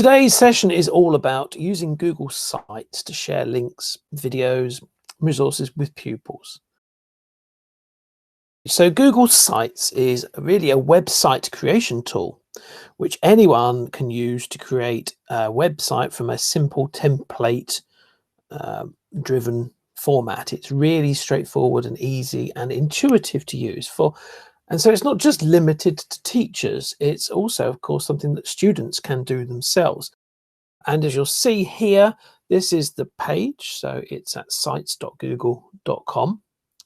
Today's session is all about using Google Sites to share links, videos, resources with pupils. So Google Sites is really a website creation tool, which anyone can use to create a website from a simple template driven format. It's really straightforward and easy and intuitive to use and so it's not just limited to teachers. It's also, of course, something that students can do themselves. And as you'll see here, this is the page. So it's at sites.google.com.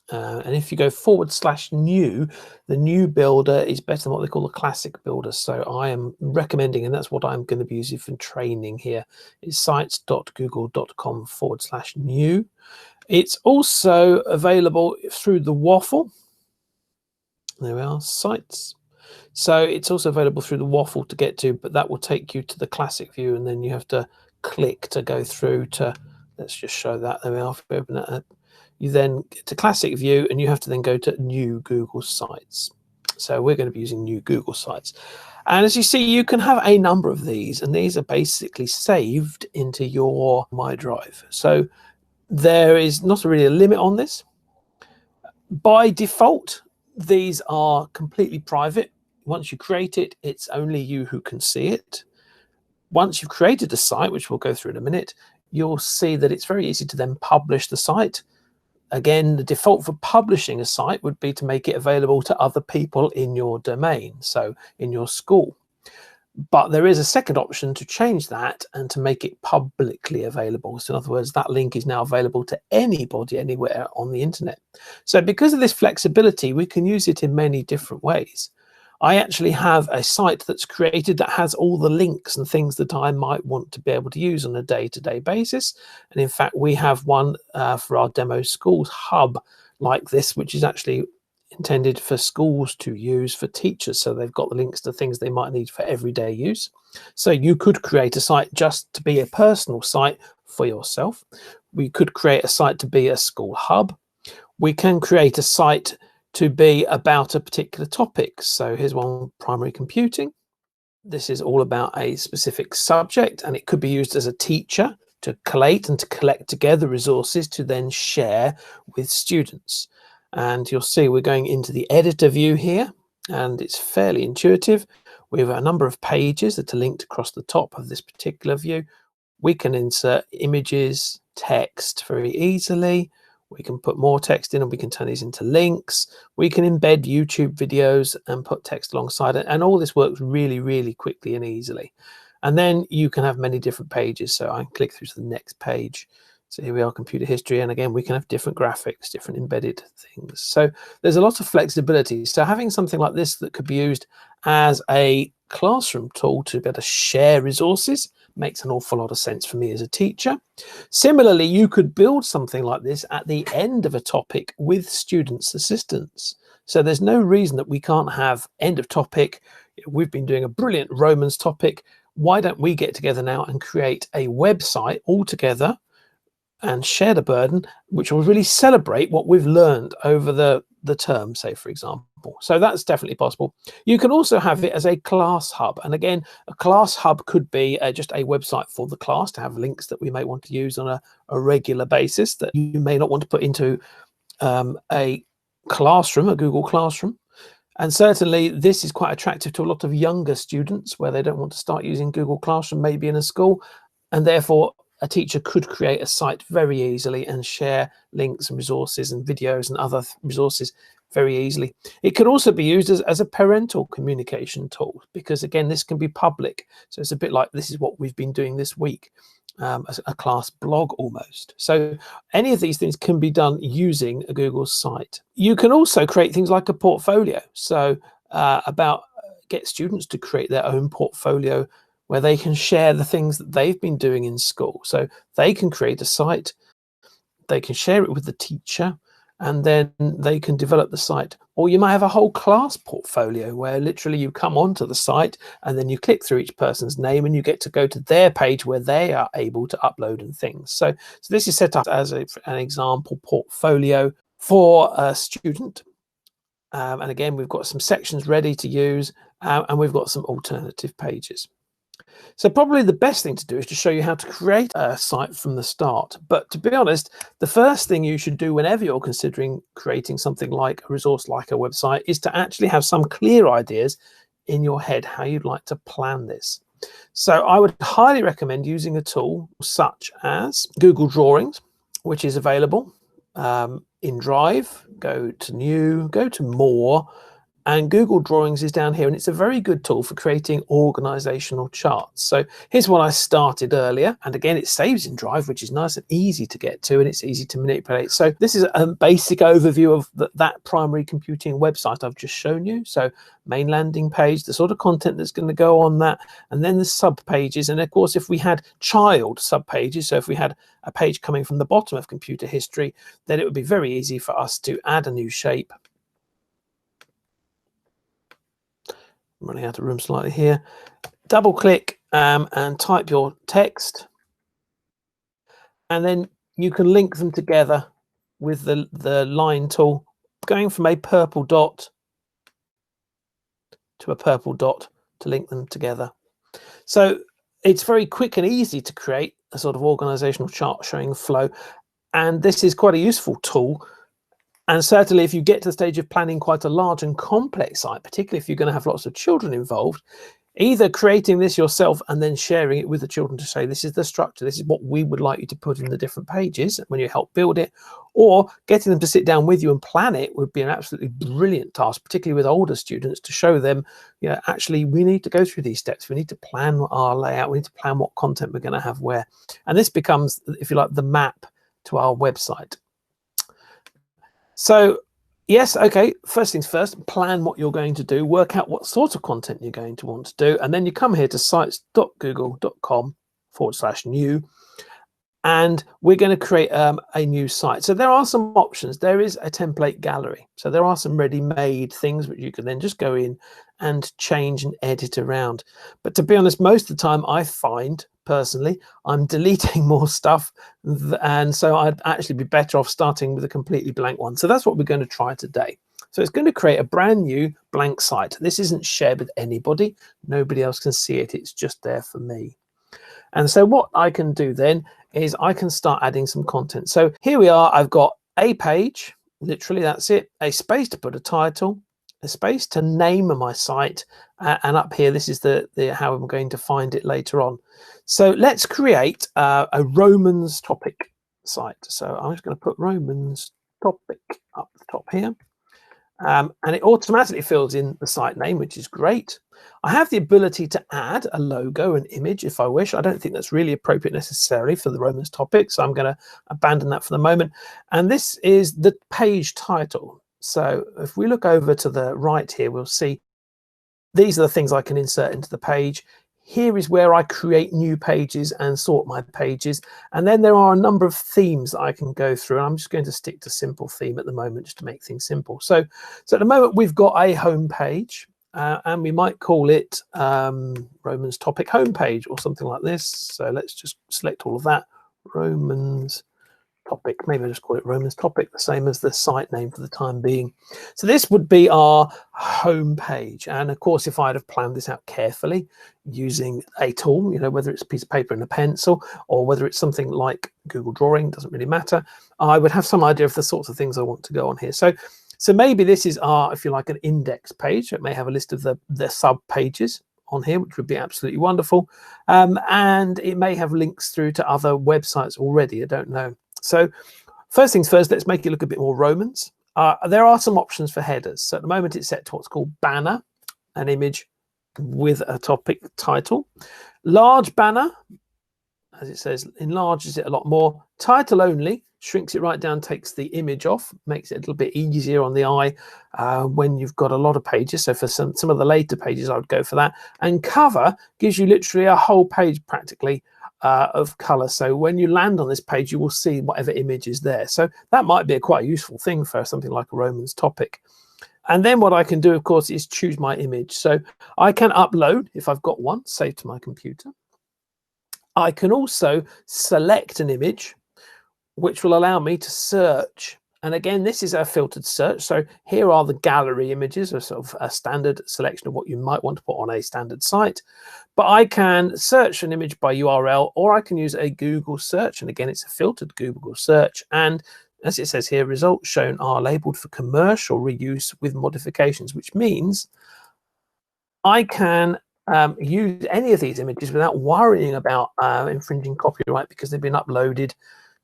And if you go /new, the new builder is better than what they call the classic builder. So I am recommending, and that's what I'm going to be using for training here, is sites.google.com /new. It's also available through the waffle. There we are, sites. So it's also available through the waffle to get to, but that will take you to the classic view, and then you have to click to go through to, let's just show that. There we are. If we open that up, you then get to classic view, and you have to then go to new Google Sites. So we're going to be using new Google Sites. And as you see, you can have a number of these, and these are basically saved into your My Drive. So there is not really a limit on this. By default, these are completely private. Once you create it, it's only you who can see it. Once you've created a site, which we'll go through in a minute, you'll see that it's very easy to then publish the site. Again, the default for publishing a site would be to make it available to other people in your domain, so in your school. But there is a second option to change that and to make it publicly available. So in other words, that link is now available to anybody anywhere on the internet. So because of this flexibility, we can use it in many different ways. I actually have a site that's created that has all the links and things that I might want to be able to use on a day-to-day basis. And in fact, we have one for our demo schools hub like this, which is actually intended for schools to use for teachers. So they've got the links to things they might need for everyday use. So you could create a site just to be a personal site for yourself. We could create a site to be a school hub. We can create a site to be about a particular topic. So here's one, primary computing. This is all about a specific subject, and it could be used as a teacher to collate and to collect together resources to then share with students. And you'll see we're going into the editor view here, and it's fairly intuitive. We have a number of pages that are linked across the top of this particular view. We can insert images, text very easily. We can put more text in, and we can turn these into links. We can embed YouTube videos and put text alongside it. And all this works really, really quickly and easily. And then you can have many different pages. So I can click through to the next page. So here we are, computer history. And again, we can have different graphics, different embedded things. So there's a lot of flexibility. So having something like this that could be used as a classroom tool to be able to share resources makes an awful lot of sense for me as a teacher. Similarly, you could build something like this at the end of a topic with students' assistance. So there's no reason that we can't have end of topic. We've been doing a brilliant Romans topic. Why don't we get together now and create a website all together and share the burden, which will really celebrate what we've learned over the term, say, for example. So that's definitely possible. You can also have it as a class hub. And again, a class hub could be just a website for the class to have links that we may want to use on a regular basis that you may not want to put into a classroom, a Google Classroom. And certainly this is quite attractive to a lot of younger students where they don't want to start using Google Classroom maybe in a school, and therefore a teacher could create a site very easily and share links and resources and videos and other resources very easily. It could also be used as a parental communication tool, because again, this can be public. So it's a bit like this is what we've been doing this week, as a class blog almost. So any of these things can be done using a Google site. You can also create things like a portfolio. So get students to create their own portfolio where they can share the things that they've been doing in school. So they can create a site, they can share it with the teacher, and then they can develop the site. Or you might have a whole class portfolio where literally you come onto the site and then you click through each person's name and you get to go to their page where they are able to upload and things. So this is set up as an example portfolio for a student. And again, we've got some sections ready to use, and we've got some alternative pages. So probably the best thing to do is to show you how to create a site from the start. But to be honest, the first thing you should do whenever you're considering creating something like a resource, like a website, is to actually have some clear ideas in your head how you'd like to plan this. So I would highly recommend using a tool such as Google Drawings, which is available in Drive. Go to New, go to More, and Google Drawings is down here, and it's a very good tool for creating organizational charts. So here's what I started earlier, and again it saves in Drive, which is nice and easy to get to, and it's easy to manipulate. So this is a basic overview of that primary computing website I've just shown you. So main landing page, the sort of content that's going to go on that, and then the sub pages. And of course, if we had child sub pages, so if we had a page coming from the bottom of computer history, then it would be very easy for us to add a new shape. I'm running out of room slightly here. Double click and type your text, and then you can link them together with the line tool, going from a purple dot to a purple dot to link them together. So it's very quick and easy to create a sort of organizational chart showing flow, and this is quite a useful tool. And certainly if you get to the stage of planning quite a large and complex site, particularly if you're going to have lots of children involved, either creating this yourself and then sharing it with the children to say, this is the structure, this is what we would like you to put in the different pages when you help build it, or getting them to sit down with you and plan it would be an absolutely brilliant task, particularly with older students, to show them, you know, actually we need to go through these steps. We need to plan our layout. We need to plan what content we're going to have where. And this becomes, if you like, the map to our website. So yes, okay, first things first, plan what you're going to do, work out what sort of content you're going to want to do, and then you come here to sites.google.com/new, and we're going to create a new site. So there are some options. There is a template gallery. So there are some ready-made things which you can then just go in and change and edit around. But to be honest, most of the time I find, personally, I'm deleting more stuff, and so I'd actually be better off starting with a completely blank one. So that's what we're going to try today. So it's going to create a brand new blank site. This isn't shared with anybody. Nobody else can see it. It's just there for me. And so what I can do then is I can start adding some content. So here we are. I've got a page, literally that's it, a space to put a title, a space to name my site, and up here this is the how I'm going to find it later on. So let's create a Romans topic site. So I'm just going to put Romans topic up the top here, and it automatically fills in the site name, which is great. I have the ability to add a logo, an image if I wish. I don't think that's really appropriate necessarily for the Romans topic, so I'm going to abandon that for the moment. And this is the page title. So if we look over to the right here, we'll see these are the things I can insert into the page. Here is where I create new pages and sort my pages. And then there are a number of themes that I can go through. And I'm just going to stick to simple theme at the moment just to make things simple. So at the moment, we've got a home page, and we might call it Romans topic homepage or something like this. So let's just select all of that. Romans topic, maybe I'll just call it Romans topic, the same as the site name for the time being. So this would be our home page. And of course, if I'd have planned this out carefully using a tool, you know, whether it's a piece of paper and a pencil or whether it's something like Google Drawing, doesn't really matter, I would have some idea of the sorts of things I want to go on here. So maybe this is our, if you like, an index page. It may have a list of the sub pages on here, which would be absolutely wonderful. And it may have links through to other websites already, I don't know. So first things first, let's make it look a bit more Romans. There are some options for headers. So at the moment it's set to what's called banner, an image with a topic title. Large banner, as it says, enlarges it a lot more. Title only, shrinks it right down, takes the image off, makes it a little bit easier on the eye when you've got a lot of pages. So for some of the later pages, I would go for that. And cover gives you literally a whole page practically of color. So when you land on this page, you will see whatever image is there. So that might be a quite useful thing for something like a Romans topic. And then what I can do, of course, is choose my image. So I can upload, if I've got one, save to my computer. I can also select an image, which will allow me to search And again, this is a filtered search. So here are the gallery images, a sort of a standard selection of what you might want to put on a standard site. But I can search an image by URL, or I can use a Google search. And again, it's a filtered Google search. And as it says here, results shown are labeled for commercial reuse with modifications, which means I can use any of these images without worrying about infringing copyright, because they've been uploaded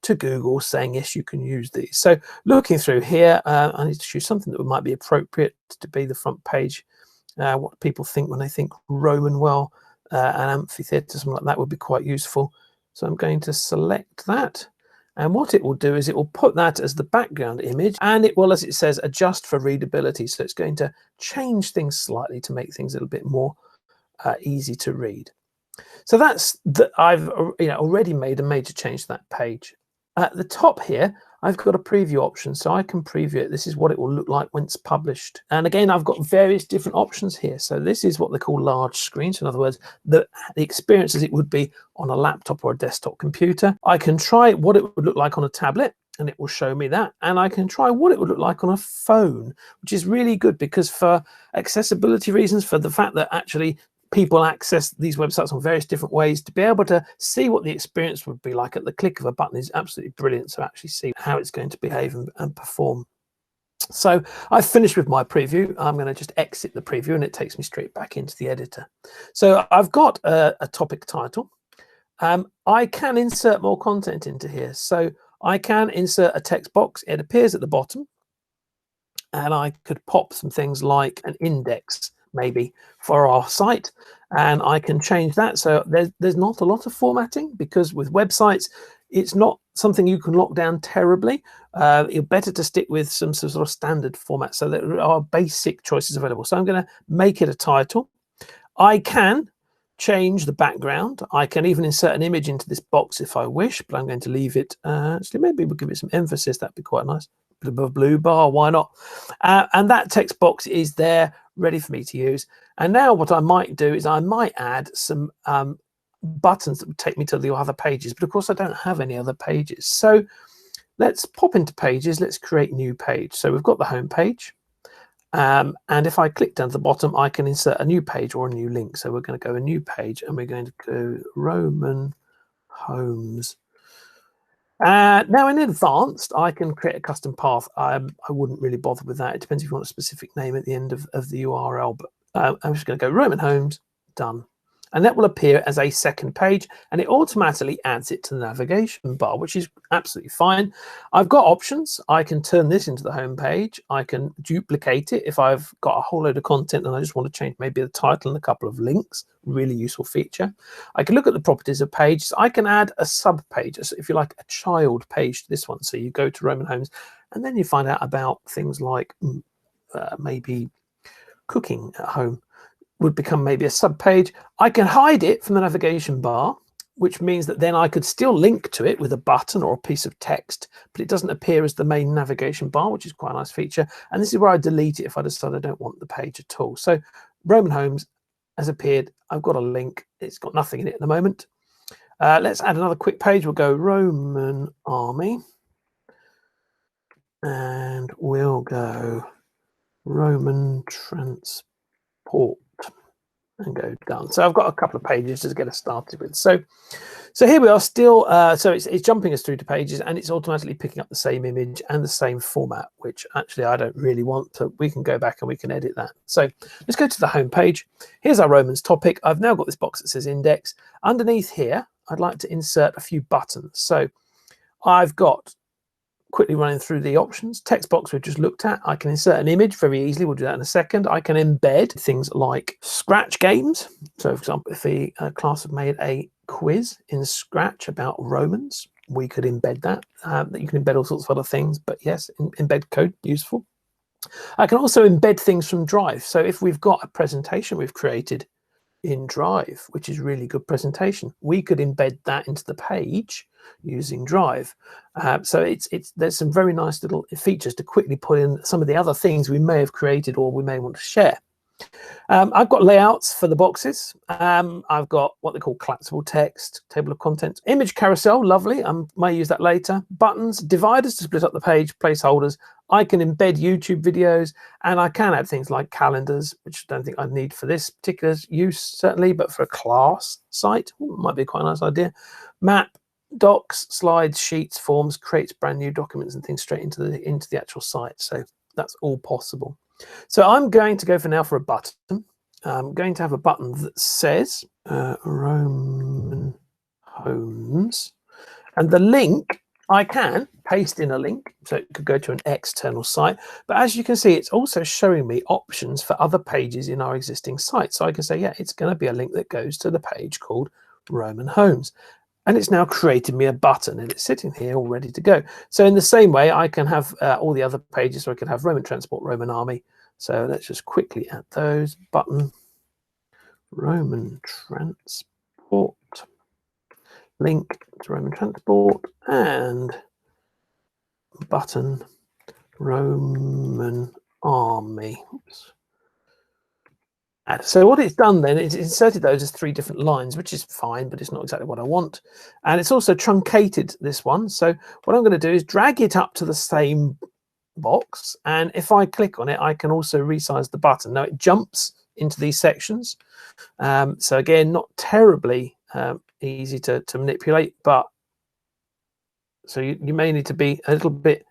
to Google saying, yes, you can use these. So looking through here, I need to choose something that might be appropriate to be the front page. What people think when they think Roman well, an amphitheatre, something like that would be quite useful. So I'm going to select that. And what it will do is it will put that as the background image, and it will, as it says, adjust for readability. So it's going to change things slightly to make things a little bit more easy to read. So that's I've already made a major change to that page. At the top here, I've got a preview option, so I can preview it. This is what it will look like when it's published. And again, I've got various different options here. So this is what they call large screens. In other words, the experience as it would be on a laptop or a desktop computer. I can try what it would look like on a tablet, and it will show me that. And I can try what it would look like on a phone, which is really good, because for accessibility reasons, for the fact that actually people access these websites on various different ways, to be able to see what the experience would be like at the click of a button is absolutely brilliant, to actually see how it's going to behave and perform. So I've finished with my preview. I'm going to just exit the preview, and it takes me straight back into the editor. So I've got a topic title. I can insert more content into here. So I can insert a text box. It appears at the bottom, and I could pop some things like an index maybe for our site, and I can change that. So there's not a lot of formatting, because with websites it's not something you can lock down terribly. It's better to stick with some sort of standard format, so there are basic choices available. So I'm going to make it a title. I can change the background. I can even insert an image into this box if I wish, but I'm going to leave it. Actually, maybe we'll give it some emphasis. That'd be quite nice. Bit of a blue bar, why not? And that text box is there, ready for me to use. And now what I might do is I might add some buttons that would take me to the other pages, but of course I don't have any other pages. So let's pop into pages. Let's create new page. So we've got the home page, and if I click down to the bottom, I can insert a new page or a new link. So we're going to go a new page, and we're going to go Roman Homes. Now in advanced, I can create a custom path. I wouldn't really bother with that. It depends if you want a specific name at the end of the URL, but I'm just going to go Roman Homes, done. And that will appear as a second page, and it automatically adds it to the navigation bar, which is absolutely fine. I've got options. I can turn this into the home page. I can duplicate it if I've got a whole load of content and I just want to change maybe the title and a couple of links. Really useful feature. I can look at the properties of pages. I can add a sub page, if you like, a child page to this one. So you go to Roman Homes, and then you find out about things like maybe cooking at home would become maybe a sub page. I can hide it from the navigation bar, which means that then I could still link to it with a button or a piece of text, but it doesn't appear as the main navigation bar, which is quite a nice feature. And this is where I delete it if I decide I don't want the page at all. So Roman Homes has appeared. I've got a link. It's got nothing in it at the moment. Let's add another quick page. We'll go Roman Army, and we'll go Roman Transport, and go done. So I've got a couple of pages to get us started with. So here we are still. So it's jumping us through to pages, and it's automatically picking up the same image and the same format, which actually I don't really want to. We can go back and we can edit that. So let's go to the home page. Here's our Romans topic. I've now got this box that says index. Underneath here, I'd like to insert a few buttons. So I've got, quickly running through the options, text box we've just looked at. I can insert an image very easily. We'll do that in a second. I can embed things like Scratch games. So for example, if the class have made a quiz in Scratch about Romans, we could embed that. You can embed all sorts of other things, but yes, embed code, useful. I can also embed things from Drive. So if we've got a presentation we've created in Drive, which is really good presentation, we could embed that into the page using Drive. So there's some very nice little features to quickly put in some of the other things we may have created or we may want to share. I've got layouts for the boxes. I've got what they call collapsible text, table of contents, image carousel, lovely. I may use that later. Buttons, dividers to split up the page, placeholders. I can embed YouTube videos, and I can add things like calendars, which I don't think I'd need for this particular use, certainly, but for a class site, might be quite a nice idea. Map, docs, slides, sheets, forms, creates brand new documents and things straight into the actual site. So that's all possible. So I'm going to go for now for a button. I'm going to have a button that says Roman Homes, and the link, I can paste in a link, so it could go to an external site. But as you can see, it's also showing me options for other pages in our existing site. So I can say, yeah, it's going to be a link that goes to the page called Roman Homes. And it's now created me a button, and it's sitting here all ready to go. So in the same way, I can have all the other pages. So I can have Roman Transport, Roman Army. So let's just quickly add those. Button, Roman Transport, link to Roman Transport, and button, Roman Army. Oops. So what it's done then is inserted those as 3 different lines, which is fine, but it's not exactly what I want. And it's also truncated this one. So what I'm going to do is drag it up to the same box, and if I click on it, I can also resize the button. Now it jumps into these sections. So again, not terribly easy to manipulate, but so you may need to be a little bit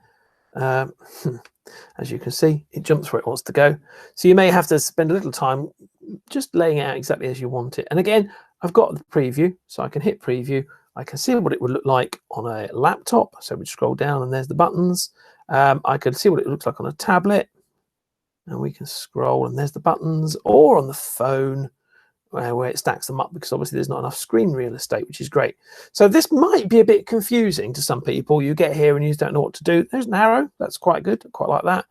as you can see, it jumps where it wants to go. So you may have to spend a little time just laying it out exactly as you want it. And again, I've got the preview, so I can hit preview. I can see what it would look like on a laptop. So we scroll down and there's the buttons. I can see what it looks like on a tablet. And we can scroll and there's the buttons, or on the phone where it stacks them up, because obviously there's not enough screen real estate, which is great. So this might be a bit confusing to some people. You get here and you don't know what to do. There's an arrow. That's quite good. I quite like that.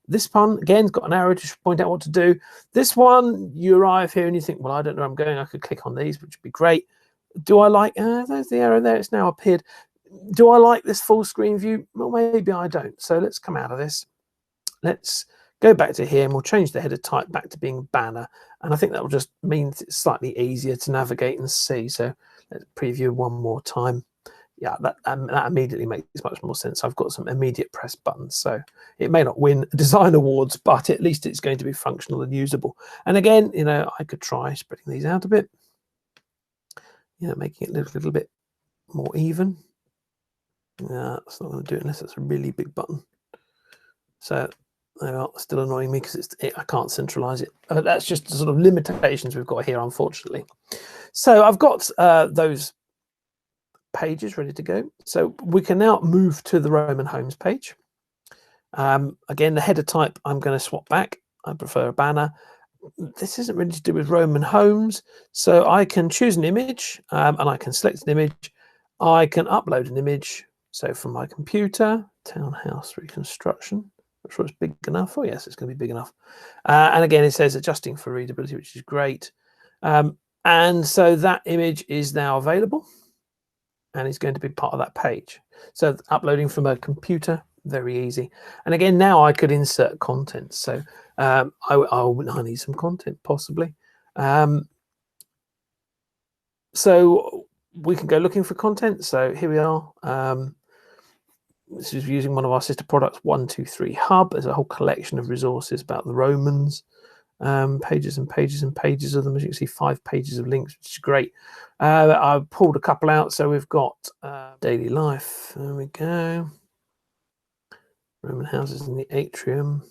This one, again, has got an arrow to point out what to do. This one, you arrive here and you think, well, I don't know where I'm going. I could click on these, which would be great. Do I like, there's the arrow there. It's now appeared. Do I like this full screen view? Well, maybe I don't. So let's come out of this. Let's go back to here and we'll change the header type back to being banner. And I think that will just mean it's slightly easier to navigate and see. So let's preview one more time. Yeah, that immediately makes much more sense. I've got some immediate press buttons. So it may not win design awards, but at least it's going to be functional and usable. And again, you know, I could try spreading these out a bit, you know, making it a little bit more even. Yeah, it's not going to do it unless it's a really big button. So they are still annoying me because I can't centralize it. That's just the sort of limitations we've got here, unfortunately. So I've got those pages ready to go. So we can now move to the Roman Homes page. Again, the header type I'm going to swap back. I prefer a banner. This isn't really to do with Roman Homes. So I can choose an image and I can select an image. I can upload an image. So from my computer, Townhouse Reconstruction. I'm sure it's big enough. Oh, yes, it's going to be big enough. And again, it says adjusting for readability, which is great. And so that image is now available and it's going to be part of that page. So uploading from a computer, very easy. And again, now I could insert content. So I need some content possibly. So we can go looking for content. So here we are. This is using one of our sister products, 123 Hub. There's a whole collection of resources about the Romans, pages and pages and pages of them. As you can see, 5 pages of links, which is great. I've pulled a couple out. So we've got daily life. There we go. Roman houses in the atrium.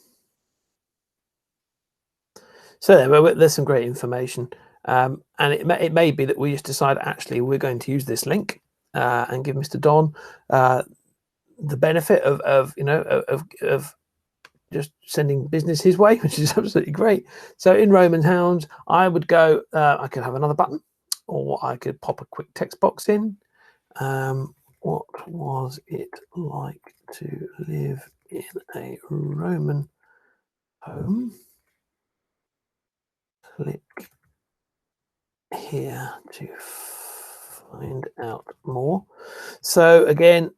So there's some great information. And it may be that we just decide, actually, we're going to use this link and give Mr. Don the benefit of just sending business his way, which is absolutely great. So in Roman Hounds, I would go, I could have another button, or I could pop a quick text box in. What was it like to live in a Roman home? Click here to find out more. So again,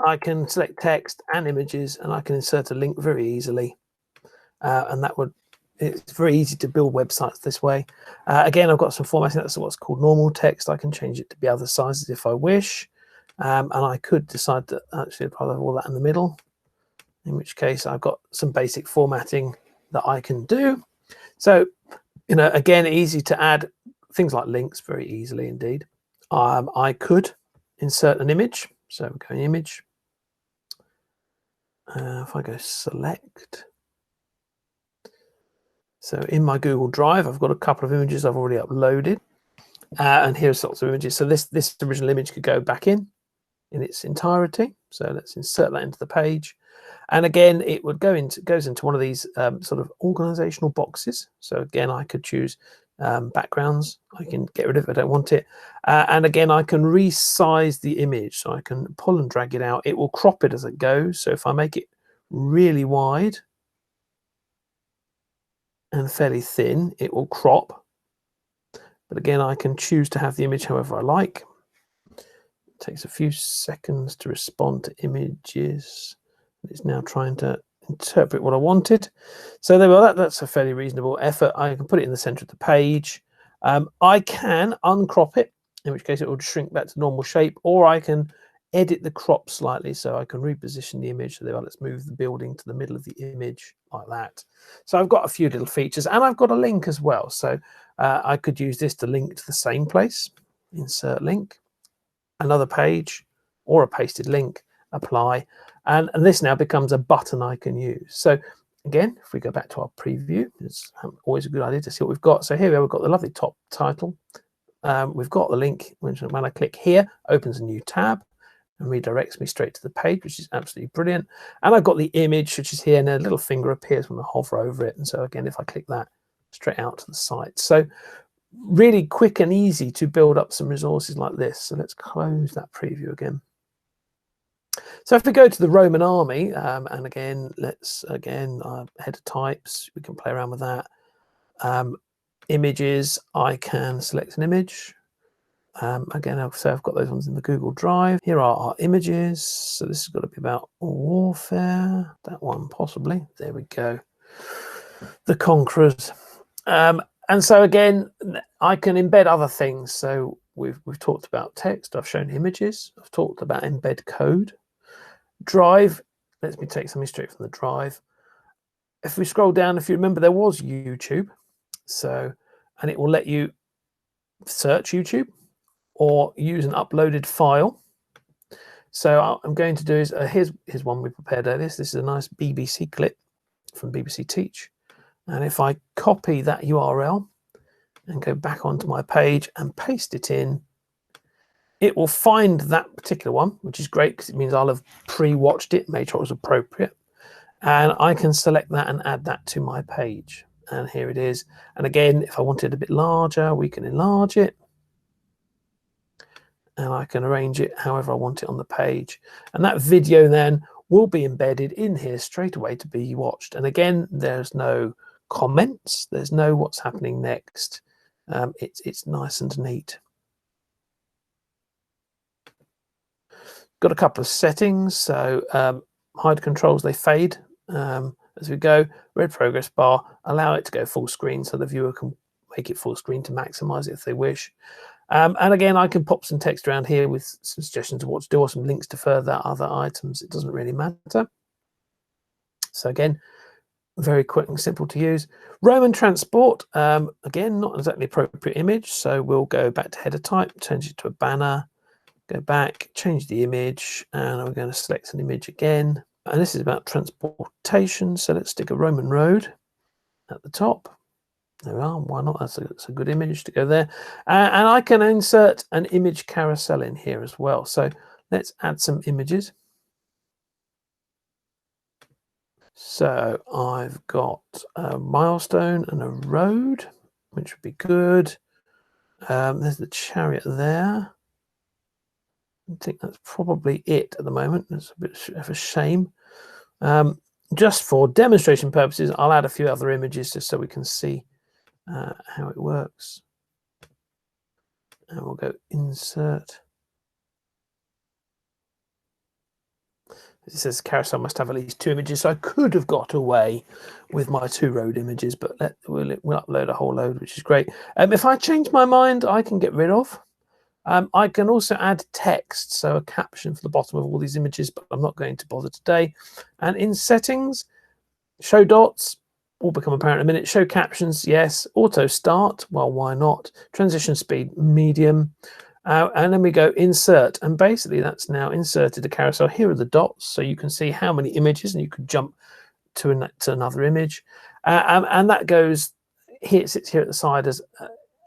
I can select text and images, and I can insert a link very easily, and that would it's very easy to build websites this way. Again, I've got some formatting. That's what's called normal text. I can change it to be other sizes if I wish. And I could decide that actually I'd rather have all that in the middle, in which case I've got some basic formatting that I can do. So, again, easy to add things like links very easily indeed. I could insert an image. So we're going image. If I go select. So in my Google Drive, I've got a couple of images I've already uploaded. And here's lots of images. So this original image could go back in its entirety. So let's insert that into the page. And again, it would goes into one of these sort of organizational boxes. So again, I could choose backgrounds. I can get rid of it if I don't want it. And again, I can resize the image. So I can pull and drag it out. It will crop it as it goes. So if I make it really wide and fairly thin, it will crop. But again, I can choose to have the image however I like. It takes a few seconds to respond to images. It's now trying to interpret what I wanted. So there we are. That's a fairly reasonable effort. I can put it in the center of the page. I can uncrop it, in which case it will shrink back to normal shape, or I can edit the crop slightly, so I can reposition the image. So there, let's move the building to the middle of the image like that. So I've got a few little features, and I've got a link as well. So I could use this to link to the same place. Insert link, another page, or a pasted link, apply. And this now becomes a button I can use. So again, if we go back to our preview, it's always a good idea to see what we've got. So here we've got the lovely top title. We've got the link, which when I click here, opens a new tab and redirects me straight to the page, which is absolutely brilliant. And I've got the image, which is here, and a little finger appears when I hover over it. And so again, if I click that, straight out to the site. So really quick and easy to build up some resources like this. So let's close that preview again. So if we go to the Roman army, and again, let's header types, we can play around with that. Images, I can select an image. Again, I've got those ones in the Google Drive. Here are our images. So this has got to be about warfare. That one possibly. There we go. The Conquerors. And so again, I can embed other things. So we've talked about text. I've shown images. I've talked about embed code. Drive lets me take something straight from the drive. If we scroll down, if you remember, there was YouTube. So, and it will let you search YouTube or use an uploaded file. So what I'm going to do is, here's one we prepared earlier. This is a nice BBC clip from BBC Teach. And if I copy that URL and go back onto my page and paste it in, it will find that particular one, which is great because it means I'll have pre-watched it, made sure it was appropriate. And I can select that and add that to my page. And here it is. And again, if I want it a bit larger, we can enlarge it. And I can arrange it however I want it on the page. And that video then will be embedded in here straight away to be watched. And again, there's no comments. There's no what's happening next. It's nice and neat. Got a couple of settings. So hide controls, they fade as we go. Red progress bar, allow it to go full screen so the viewer can make it full screen to maximize it if they wish. And again, I can pop some text around here with some suggestions of what to do or some links to further other items. It doesn't really matter. So again, very quick and simple to use. Roman transport, again, not exactly appropriate image. So we'll go back to header type, change it to a banner, go back, change the image, and I'm going to select an image again. And this is about transportation. So let's stick a Roman road at the top. There we are. Why not? That's a good image to go there. And I can insert an image carousel in here as well. So let's add some images. So I've got a milestone and a road, which would be good. There's the chariot there. I think that's probably it at the moment. It's a bit of a shame. Just for demonstration purposes, I'll add a few other images just so we can see how it works. And we'll go insert. It says carousel must have at least 2 images, so I could have got away with my 2 road images, but we'll upload a whole load, which is great. If I change my mind, I can get rid of. I can also add text, so a caption for the bottom of all these images, but I'm not going to bother today. And in settings, show dots will become apparent in a minute. Show captions, yes. Auto start, well, why not? Transition speed, medium. And then we go insert, and basically that's now inserted a carousel. Here are the dots, so you can see how many images, and you can jump to another image. And that goes here, it sits here at the side as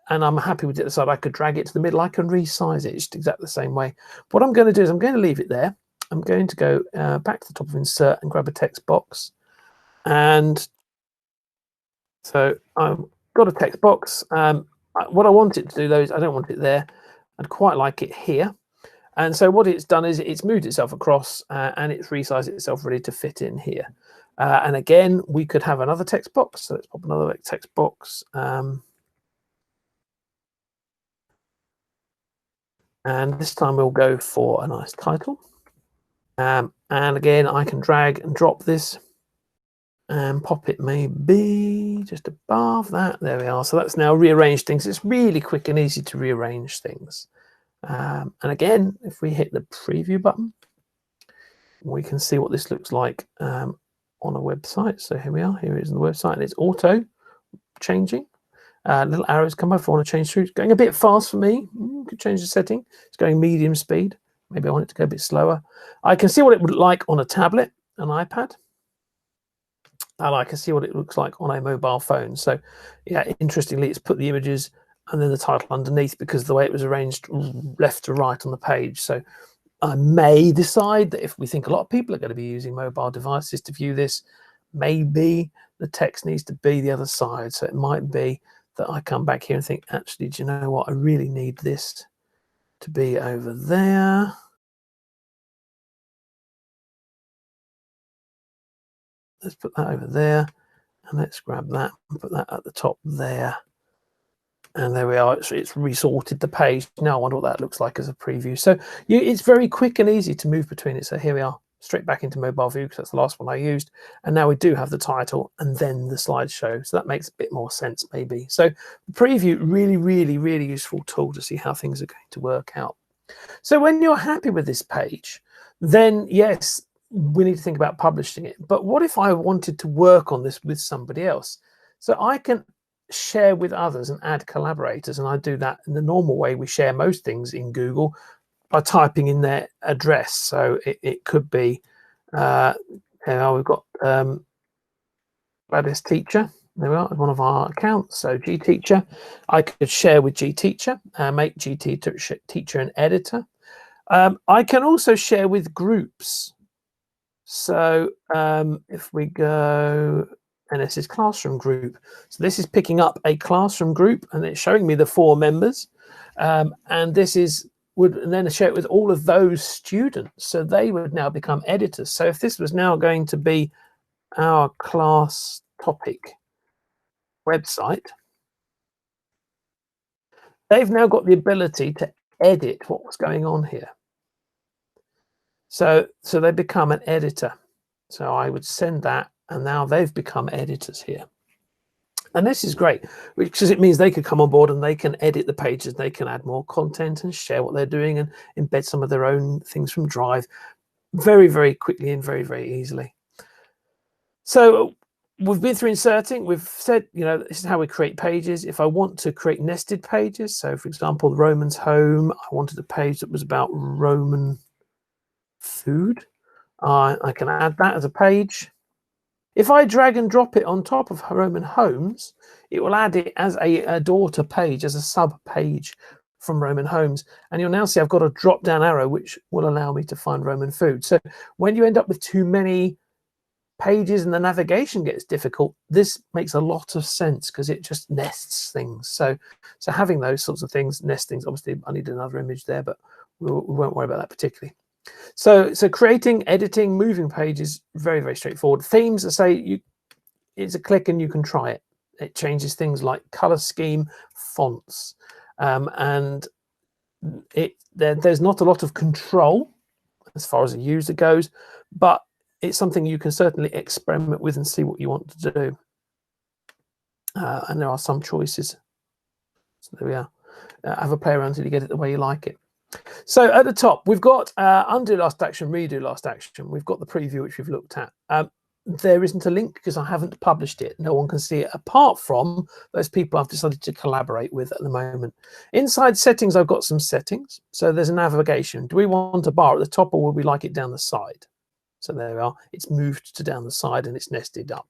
and I'm happy with it at the side. I could drag it to the middle. I can resize it just exactly the same way. What I'm going to do is I'm going to leave it there. I'm going to go back to the top of insert and grab a text box. And so I've got a text box. What I want it to do though is I don't want it there. I'd quite like it here. And so what it's done is it's moved itself across and it's resized itself ready to fit in here. And again, we could have another text box. So let's pop another text box. And this time we'll go for a nice title. And again, I can drag and drop this and pop it maybe just above that. There we are. So that's now rearranged things. It's really quick and easy to rearrange things. And again, if we hit the preview button, we can see what this looks like on a website. So here we are. Here it is on the website, and it's auto changing. Little arrows come up if I want to change through. It's going a bit fast for me. Could change the setting. It's going medium speed. Maybe I want it to go a bit slower. I can see what it would look like on a tablet, an iPad. And I can see what it looks like on a mobile phone. So yeah, interestingly, it's put the images and then the title underneath because of the way it was arranged left to right on the page. So I may decide that if we think a lot of people are going to be using mobile devices to view this, maybe the text needs to be the other side. So it might be that I come back here and think, actually, do you know what? I really need this to be over there. Let's put that over there, and let's grab that and put that at the top there. And there we are. It's resorted the page. Now I wonder what that looks like as a preview. So it's very quick and easy to move between it. So here we are, straight back into mobile view because that's the last one I used. And now we do have the title and then the slideshow. So that makes a bit more sense maybe. So the preview, really, really, really useful tool to see how things are going to work out. So when you're happy with this page, then yes, we need to think about publishing it. But what if I wanted to work on this with somebody else? So I can share with others and add collaborators, and I do that in the normal way we share most things in Google by typing in their address. So it could be we've got Gladys Teacher. There we are, one of our accounts. So GTeacher, I could share with GTeacher, make GTeacher an editor. I can also share with groups. So if we go, and this is classroom group. So this is picking up a classroom group and it's showing me the 4 members. And this would then share it with all of those students. So they would now become editors. So if this was now going to be our class topic website, they've now got the ability to edit what was going on here. So they become an editor. So I would send that, and now they've become editors here. And this is great because it means they could come on board and they can edit the pages, they can add more content and share what they're doing and embed some of their own things from Drive very, very quickly and very, very easily. So we've been through inserting. We've said, this is how we create pages. If I want to create nested pages, so for example, Roman's home, I wanted a page that was about Roman food. I can add that as a page. If I drag and drop it on top of Roman homes, it will add it as a daughter page, as a sub page from Roman homes. And you'll now see I've got a drop down arrow which will allow me to find Roman food. So when you end up with too many pages and the navigation gets difficult, this makes a lot of sense because it just nests things. So having those sorts of things, nest things, obviously I need another image there, but we won't worry about that particularly. So creating, editing, moving pages, very, very straightforward. Themes, I say, it's a click and you can try it. It changes things like color scheme, fonts, and there's not a lot of control as far as a user goes, but it's something you can certainly experiment with and see what you want to do. And there are some choices. So there we are. Have a play around until you get it the way you like it. So at the top, we've got undo last action, redo last action. We've got the preview, which we've looked at. There isn't a link because I haven't published it. No one can see it apart from those people I've decided to collaborate with at the moment. Inside settings, I've got some settings. So there's a navigation. Do we want a bar at the top, or would we like it down the side? So there we are. It's moved to down the side and it's nested up.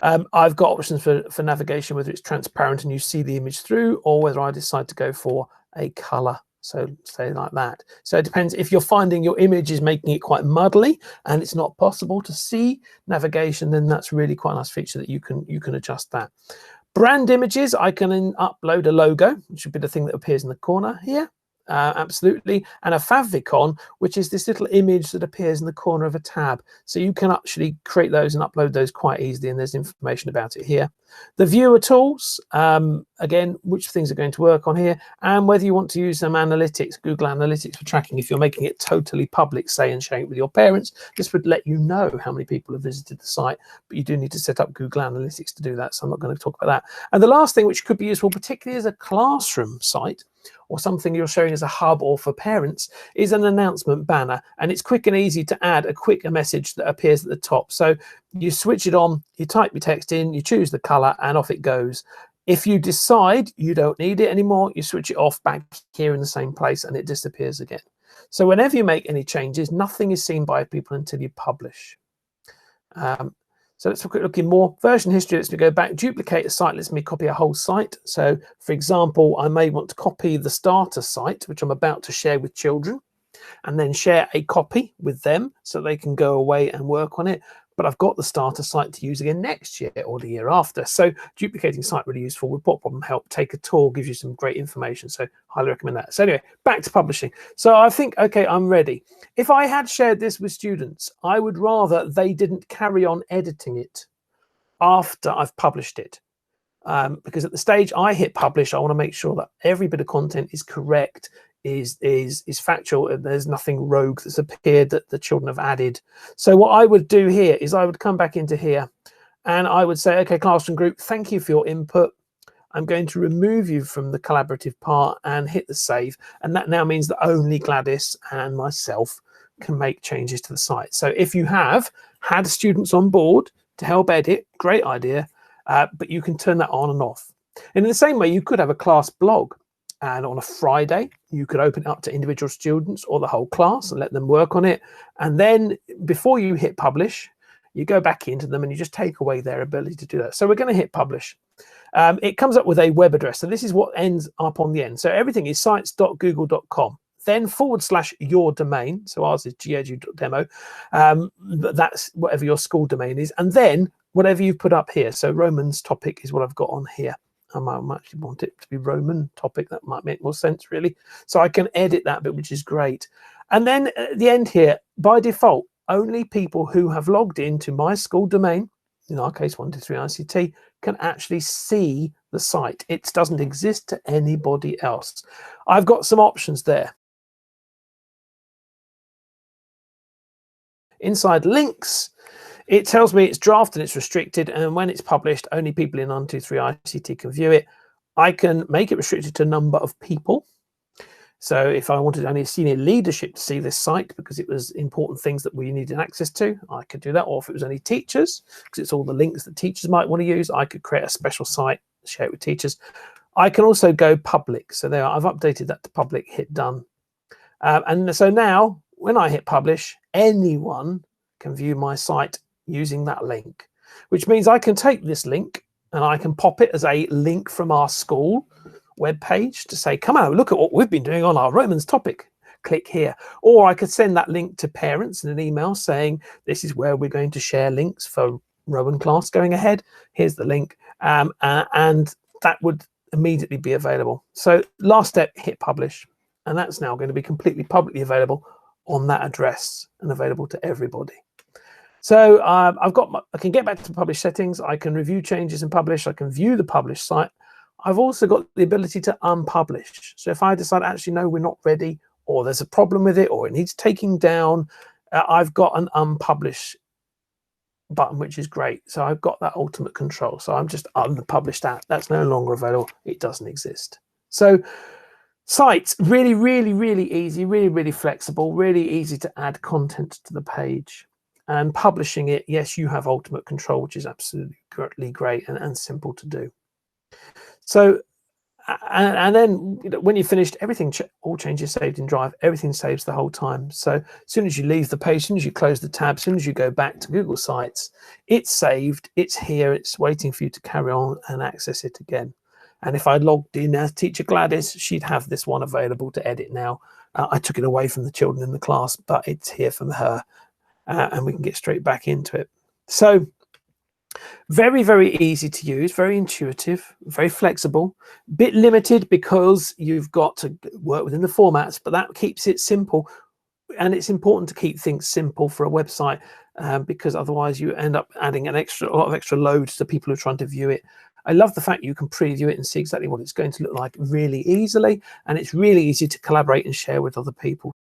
I've got options for navigation, whether it's transparent and you see the image through, or whether I decide to go for a color. So say like that. So it depends. If you're finding your image is making it quite muddly and it's not possible to see navigation, then that's really quite a nice feature that you can adjust that. Brand images, I can upload a logo, which would be the thing that appears in the corner here. Absolutely. And a favicon, which is this little image that appears in the corner of a tab. So you can actually create those and upload those quite easily, and there's information about it here. The viewer tools, again, which things are going to work on here, and whether you want to use some analytics, Google Analytics for tracking. If you're making it totally public, say, and sharing it with your parents, this would let you know how many people have visited the site, but you do need to set up Google Analytics to do that, so I'm not going to talk about that. And the last thing, which could be useful, particularly as a classroom site, or something you're showing as a hub or for parents, is an announcement banner. And it's quick and easy to add a quick message that appears at the top. So you switch it on, you type your text in, you choose the color, and off it goes. If you decide you don't need it anymore, you switch it off back here in the same place and it disappears again. So whenever you make any changes, nothing is seen by people until you publish. So let's have a quick look in more version history. Let's go back, duplicate a site, lets me copy a whole site. So for example, I may want to copy the starter site, which I'm about to share with children, and then share a copy with them so they can go away and work on it. But I've got the starter site to use again next year or the year after. So duplicating site really useful. Report problem help, take a tour, gives you some great information. So highly recommend that. So anyway, back to publishing. So I think, okay, I'm ready. If I had shared this with students, I would rather they didn't carry on editing it after I've published it. Because at the stage I hit publish, I want to make sure that every bit of content is correct, is factual, and there's nothing rogue that's appeared that the children have added. So what I would do here is I would come back into here and I would say, okay, classroom group, thank you for your input. I'm going to remove you from the collaborative part and hit the save. And that now means that only Gladys and myself can make changes to the site. So if you have had students on board to help edit, great idea, but you can turn that on and off. And in the same way, you could have a class blog. And on a Friday, you could open it up to individual students or the whole class and let them work on it. And then before you hit publish, you go back into them and you just take away their ability to do that. So we're going to hit publish. It comes up with a web address. So this is what ends up on the end. So everything is sites.google.com. Then / your domain. So ours is geedu.demo. That's whatever your school domain is. And then whatever you put up here. So Romans topic is what I've got on here. I might actually want it to be Roman topic. That might make more sense, really. So I can edit that bit, which is great. And then at the end here, by default, only people who have logged into my school domain, in our case 123 ICT, can actually see the site. It doesn't exist to anybody else. I've got some options there. Inside links, it tells me it's draft and it's restricted, and when it's published, only people in 123 ICT can view it. I can make it restricted to a number of people. So if I wanted only senior leadership to see this site because it was important things that we needed access to, I could do that. Or if it was only teachers, because it's all the links that teachers might want to use, I could create a special site, share it with teachers. I can also go public. So there, I've updated that to public, hit done. And so now when I hit publish, anyone can view my site using that link, which means I can take this link and I can pop it as a link from our school webpage to say, come on, look at what we've been doing on our Romans topic. Click here. Or I could send that link to parents in an email saying, this is where we're going to share links for Roman class going ahead. Here's the link. And that would immediately be available. So last step, hit publish. And that's now going to be completely publicly available on that address and available to everybody. So I can get back to publish settings. I can review changes and publish. I can view the published site. I've also got the ability to unpublish. So if I decide, actually, no, we're not ready, or there's a problem with it, or it needs taking down, I've got an unpublish button, which is great. So I've got that ultimate control. So I'm just unpublished that. That's no longer available. It doesn't exist. So sites, really, really, really easy, really, really flexible, really easy to add content to the page. And publishing it, yes, you have ultimate control, which is absolutely great and simple to do. So, and then when you're finished, everything, all changes saved in Drive, everything saves the whole time. So as soon as you leave the page, as soon as you close the tab, as soon as you go back to Google Sites, it's saved, it's here, it's waiting for you to carry on and access it again. And if I logged in as Teacher Gladys, she'd have this one available to edit now. I took it away from the children in the class, but it's here from her, and we can get straight back into it. So very, very easy to use, very intuitive, very flexible, bit limited because you've got to work within the formats, but that keeps it simple. And it's important to keep things simple for a website, because otherwise you end up adding a lot of extra load to people who are trying to view it. I love the fact you can preview it and see exactly what it's going to look like really easily, and it's really easy to collaborate and share with other people